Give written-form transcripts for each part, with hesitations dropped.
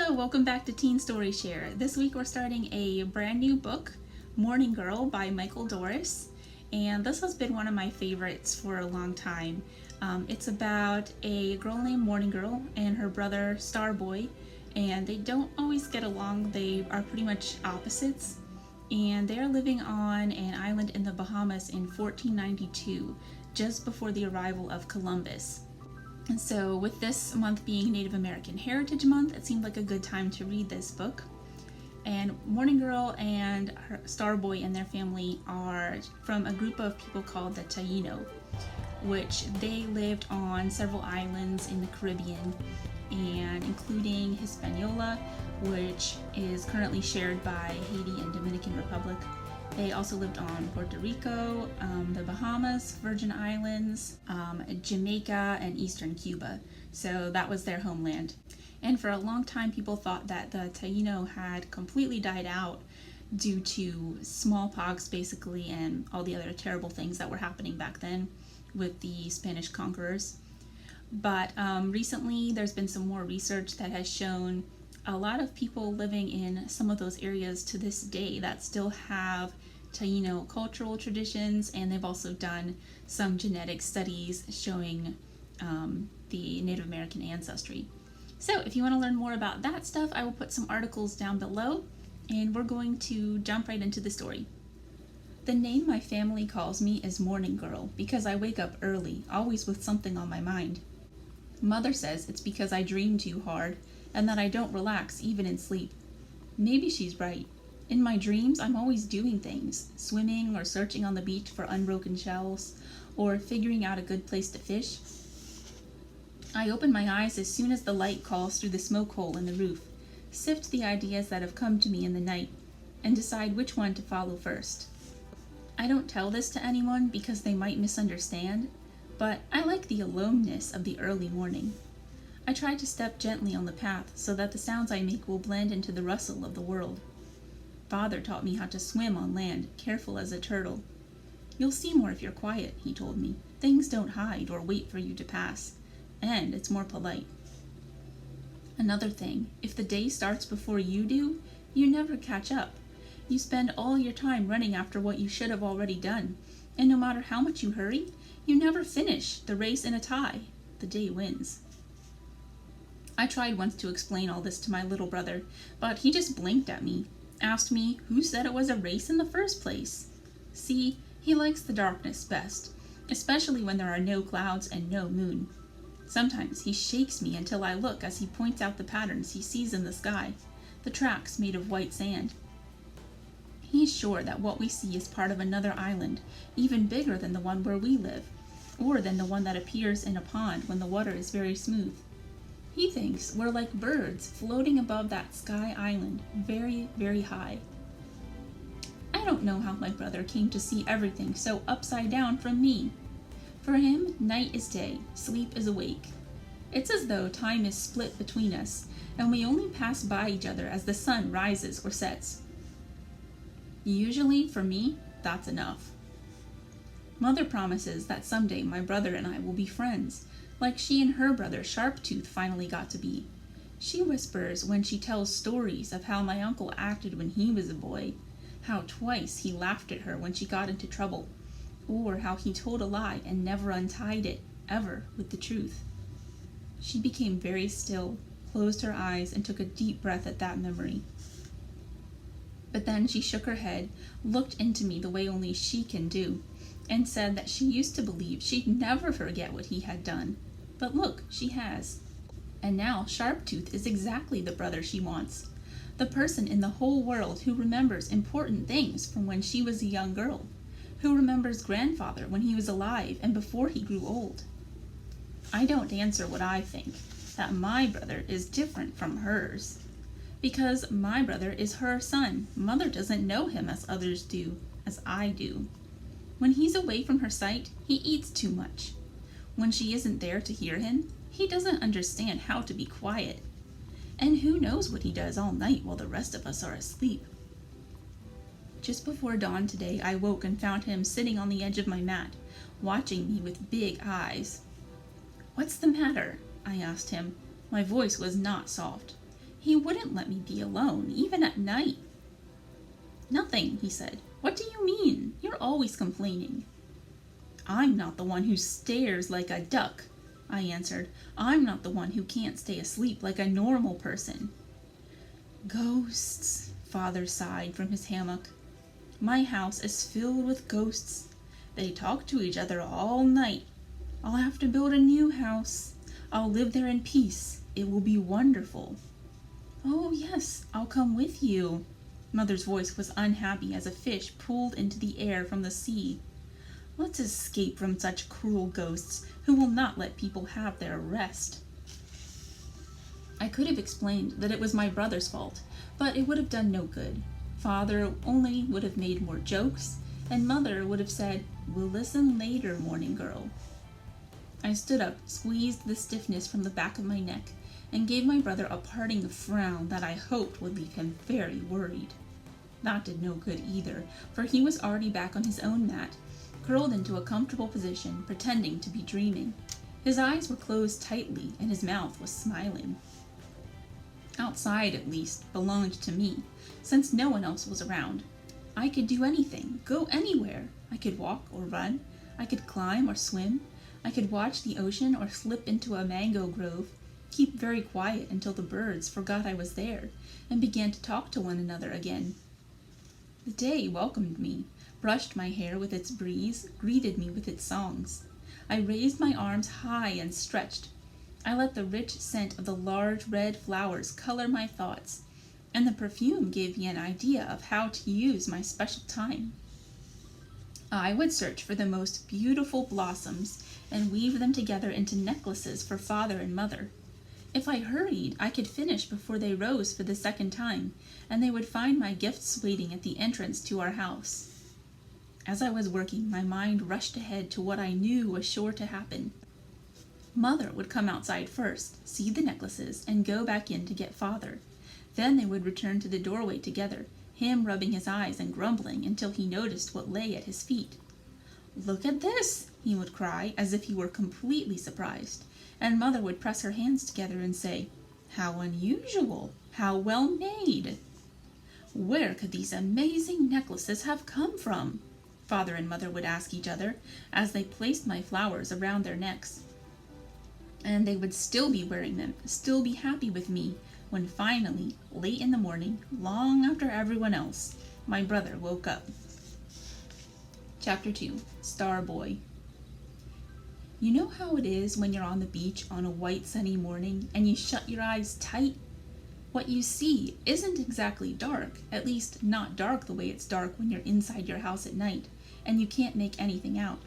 Hello, welcome back to Teen Story Share. This week we're starting a brand new book, Morning Girl by Michael Dorris, and this has been one of my favorites for a long time. It's about a girl named Morning Girl and her brother Starboy, and they don't always get along. They are pretty much opposites, and they're living on an island in the Bahamas in 1492, just before the arrival of Columbus. And so with this month being Native American Heritage Month, it seemed like a good time to read this book. And Morning Girl and her Starboy and their family are from a group of people called the Taino, which they lived on several islands in the Caribbean, and including Hispaniola, which is currently shared by Haiti and Dominican Republic. They also lived on Puerto Rico, the Bahamas, Virgin Islands, Jamaica, and eastern Cuba. So that was their homeland. And for a long time, people thought that the Taino had completely died out due to smallpox, basically, and all the other terrible things that were happening back then with the Spanish conquerors. But recently, there's been some more research that has shown a lot of people living in some of those areas to this day that still have Taino cultural traditions, and they've also done some genetic studies showing the Native American ancestry. So if you want to learn more about that stuff, I will put some articles down below, and we're going to jump right into the story. The name my family calls me is Morning Girl because I wake up early, always with something on my mind. Mother says it's because I dream too hard and that I don't relax even in sleep. Maybe she's right. In my dreams, I'm always doing things, swimming or searching on the beach for unbroken shells, or figuring out a good place to fish. I open my eyes as soon as the light calls through the smoke hole in the roof, sift the ideas that have come to me in the night, and decide which one to follow first. I don't tell this to anyone because they might misunderstand, but I like the aloneness of the early morning. I try to step gently on the path so that the sounds I make will blend into the rustle of the world. Father taught me how to swim on land, careful as a turtle. You'll see more if you're quiet, he told me. Things don't hide or wait for you to pass, and it's more polite. Another thing, if the day starts before you do, you never catch up. You spend all your time running after what you should have already done, and no matter how much you hurry, you never finish the race in a tie. The day wins. I tried once to explain all this to my little brother, but he just blinked at me, asked me who said it was a race in the first place. See, he likes the darkness best, especially when there are no clouds and no moon. Sometimes he shakes me until I look as he points out the patterns he sees in the sky, the tracks made of white sand. He's sure that what we see is part of another island, even bigger than the one where we live, or than the one that appears in a pond when the water is very smooth. He thinks we're like birds floating above that sky island, very, very high. I don't know how my brother came to see everything so upside down from me. For him, night is day, sleep is awake. It's as though time is split between us, and we only pass by each other as the sun rises or sets. Usually, for me, that's enough. Mother promises that someday my brother and I will be friends, like she and her brother Sharptooth finally got to be. She whispers when she tells stories of how my uncle acted when he was a boy, how twice he laughed at her when she got into trouble, or how he told a lie and never untied it, ever, with the truth. She became very still, closed her eyes, and took a deep breath at that memory. But then she shook her head, looked into me the way only she can do, and said that she used to believe she'd never forget what he had done. But look, she has. And now Sharptooth is exactly the brother she wants, the person in the whole world who remembers important things from when she was a young girl, who remembers grandfather when he was alive and before he grew old. I don't answer what I think, that my brother is different from hers. Because my brother is her son. Mother doesn't know him as others do, as I do. When he's away from her sight, he eats too much. When she isn't there to hear him, he doesn't understand how to be quiet. And who knows what he does all night while the rest of us are asleep. Just before dawn today, I woke and found him sitting on the edge of my mat, watching me with big eyes. "What's the matter?" I asked him. My voice was not soft. He wouldn't let me be alone, even at night. Nothing, he said. What do you mean? You're always complaining. I'm not the one who stares like a duck, I answered. I'm not the one who can't stay asleep like a normal person. Ghosts, Father sighed from his hammock. My house is filled with ghosts. They talk to each other all night. I'll have to build a new house. I'll live there in peace. It will be wonderful. Oh, yes, I'll come with you. Mother's voice was unhappy as a fish pulled into the air from the sea. Let's escape from such cruel ghosts who will not let people have their rest. I could have explained that it was my brother's fault, but it would have done no good. Father only would have made more jokes, and Mother would have said, "We'll listen later, morning girl." I stood up, squeezed the stiffness from the back of my neck, and gave my brother a parting frown that I hoped would leave him very worried. That did no good either, for he was already back on his own mat, curled into a comfortable position, pretending to be dreaming. His eyes were closed tightly, and his mouth was smiling. Outside, at least, belonged to me, since no one else was around. I could do anything, go anywhere. I could walk or run. I could climb or swim. I could watch the ocean or slip into a mango grove, keep very quiet until the birds forgot I was there and began to talk to one another again. The day welcomed me, brushed my hair with its breeze, greeted me with its songs. I raised my arms high and stretched. I let the rich scent of the large red flowers color my thoughts, and the perfume gave me an idea of how to use my special time. I would search for the most beautiful blossoms and weave them together into necklaces for Father and Mother. If I hurried, I could finish before they rose for the second time, and they would find my gifts waiting at the entrance to our house. As I was working, my mind rushed ahead to what I knew was sure to happen. Mother would come outside first, see the necklaces, and go back in to get Father. Then they would return to the doorway together, him rubbing his eyes and grumbling until he noticed what lay at his feet. "Look at this," he would cry, as if he were completely surprised, and Mother would press her hands together and say, "How unusual! How well made!" "Where could these amazing necklaces have come from?" Father and Mother would ask each other as they placed my flowers around their necks. And they would still be wearing them, still be happy with me, when finally, late in the morning, long after everyone else, my brother woke up. Chapter 2, Star Boy. You know how it is when you're on the beach on a white sunny morning and you shut your eyes tight? What you see isn't exactly dark, at least not dark the way it's dark when you're inside your house at night, and you can't make anything out,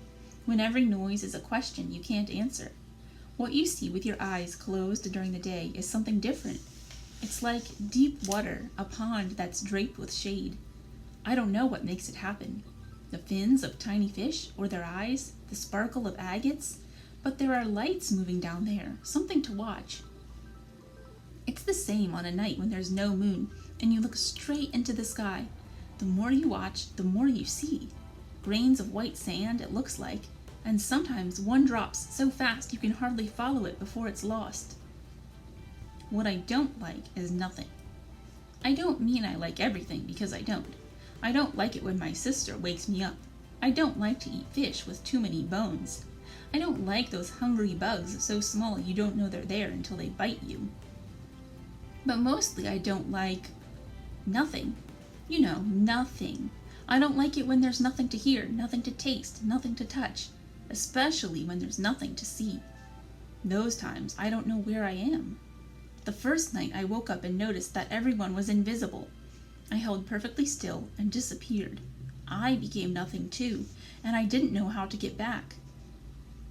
when every noise is a question you can't answer. What you see with your eyes closed during the day is something different. It's like deep water, a pond that's draped with shade. I don't know what makes it happen. The fins of tiny fish, or their eyes, the sparkle of agates, but there are lights moving down there, something to watch. It's the same on a night when there's no moon, and you look straight into the sky. The more you watch, the more you see. Grains of white sand, it looks like, and sometimes one drops so fast you can hardly follow it before it's lost. What I don't like is nothing. I don't mean I like everything, because I don't. I don't like it when my sister wakes me up. I don't like to eat fish with too many bones. I don't like those hungry bugs so small you don't know they're there until they bite you. But mostly I don't like nothing. You know, nothing. I don't like it when there's nothing to hear, nothing to taste, nothing to touch, especially when there's nothing to see. Those times I don't know where I am. The first night I woke up and noticed that everyone was invisible. I held perfectly still and disappeared. I became nothing too, and I didn't know how to get back.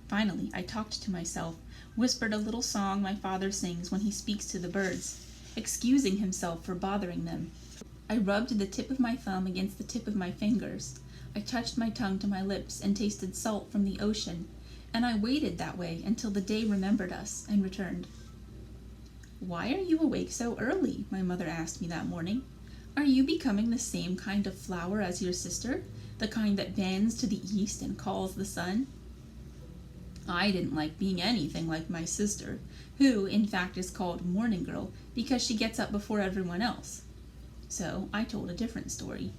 Finally, I talked to myself, whispered a little song my father sings when he speaks to the birds, excusing himself for bothering them. I rubbed the tip of my thumb against the tip of my fingers. I touched my tongue to my lips and tasted salt from the ocean, and I waited that way until the day remembered us and returned. "Why are you awake so early?" my mother asked me that morning. "Are you becoming the same kind of flower as your sister, the kind that bends to the east and calls the sun?" I didn't like being anything like my sister, who in fact is called Morning Girl because she gets up before everyone else. So I told a different story.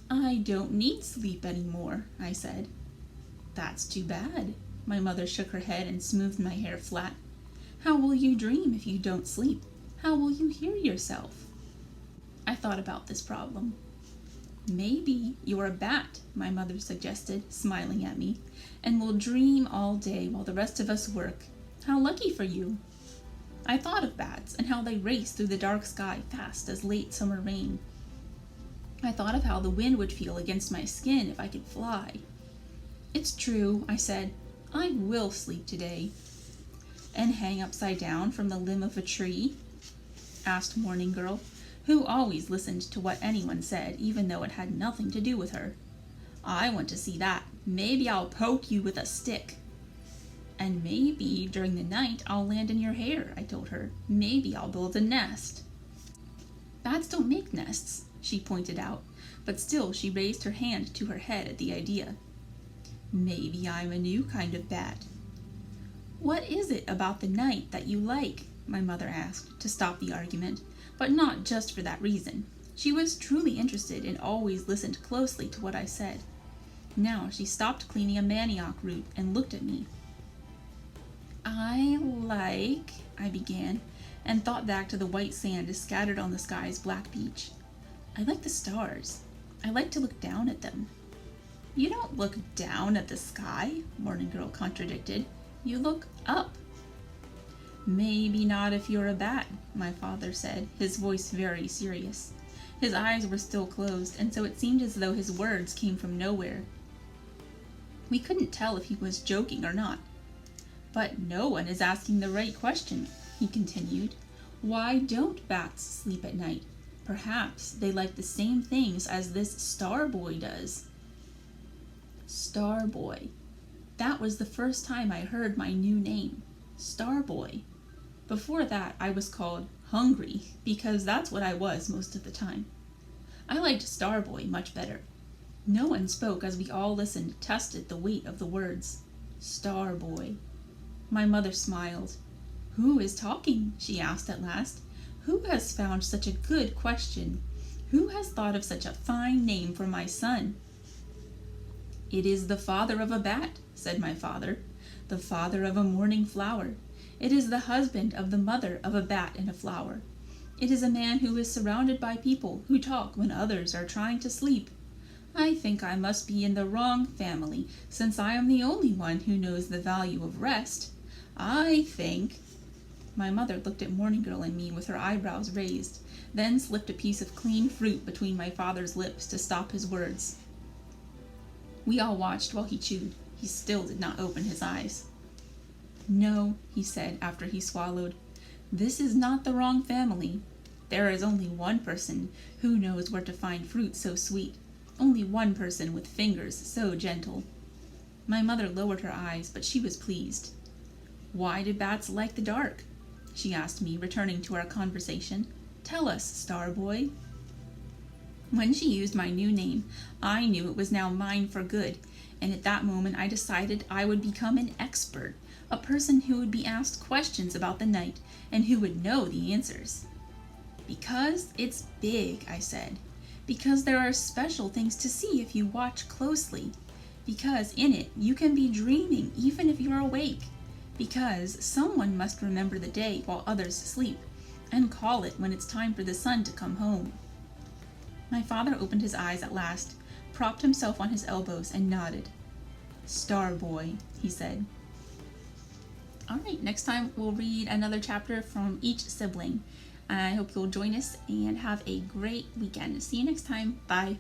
I don't need sleep anymore, I said. That's too bad. My mother shook her head and smoothed my hair flat. How will you dream if you don't sleep? How will you hear yourself? I thought about this problem. Maybe you're a bat, my mother suggested, smiling at me, and will dream all day while the rest of us work. How lucky for you. I thought of bats and how they race through the dark sky fast as late summer rain. I thought of how the wind would feel against my skin if I could fly. It's true, I said. I will sleep today. And hang upside down from the limb of a tree? Asked Morning Girl, who always listened to what anyone said, even though it had nothing to do with her. I want to see that. Maybe I'll poke you with a stick. And maybe during the night I'll land in your hair, I told her. Maybe I'll build a nest. Bats don't make nests, she pointed out, but still she raised her hand to her head at the idea. Maybe I'm a new kind of bat. What is it about the night that you like? My mother asked, to stop the argument, but not just for that reason. She was truly interested and always listened closely to what I said. Now she stopped cleaning a manioc root and looked at me. I began, and thought back to the white sand scattered on the sky's black beach. I like the stars. I like to look down at them. You don't look down at the sky, Morning Girl contradicted. You look up. Maybe not if you're a bat, my father said, his voice very serious. His eyes were still closed, and so it seemed as though his words came from nowhere. We couldn't tell if he was joking or not. But no one is asking the right question, he continued. Why don't bats sleep at night? Perhaps they like the same things as this star boy does. Star Boy. That was the first time I heard my new name, Star Boy. Before that, I was called Hungry, because that's what I was most of the time. I liked Star Boy much better. No one spoke as we all listened, tested the weight of the words. Star Boy. My mother smiled. Who is talking? She asked at last. Who has found such a good question? Who has thought of such a fine name for my son? It is the father of a bat, said my father, the father of a morning flower. It is the husband of the mother of a bat and a flower. It is a man who is surrounded by people who talk when others are trying to sleep. I think I must be in the wrong family, since I am the only one who knows the value of rest. I think... My mother looked at Morning Girl and me with her eyebrows raised, then slipped a piece of clean fruit between my father's lips to stop his words. We all watched while he chewed. He still did not open his eyes. No, he said after he swallowed. This is not the wrong family. There is only one person who knows where to find fruit so sweet. Only one person with fingers so gentle. My mother lowered her eyes, but she was pleased. Why do bats like the dark? She asked me, returning to our conversation. Tell us, Star Boy. When she used my new name, I knew it was now mine for good, and at that moment I decided I would become an expert, a person who would be asked questions about the night and who would know the answers. Because it's big, I said. Because there are special things to see if you watch closely. Because in it you can be dreaming even if you're awake. Because someone must remember the day while others sleep, and call it when it's time for the sun to come home. My father opened his eyes at last, propped himself on his elbows, and nodded. Star Boy, he said. All right, next time we'll read another chapter from each sibling. I hope you'll join us and have a great weekend. See you next time. Bye.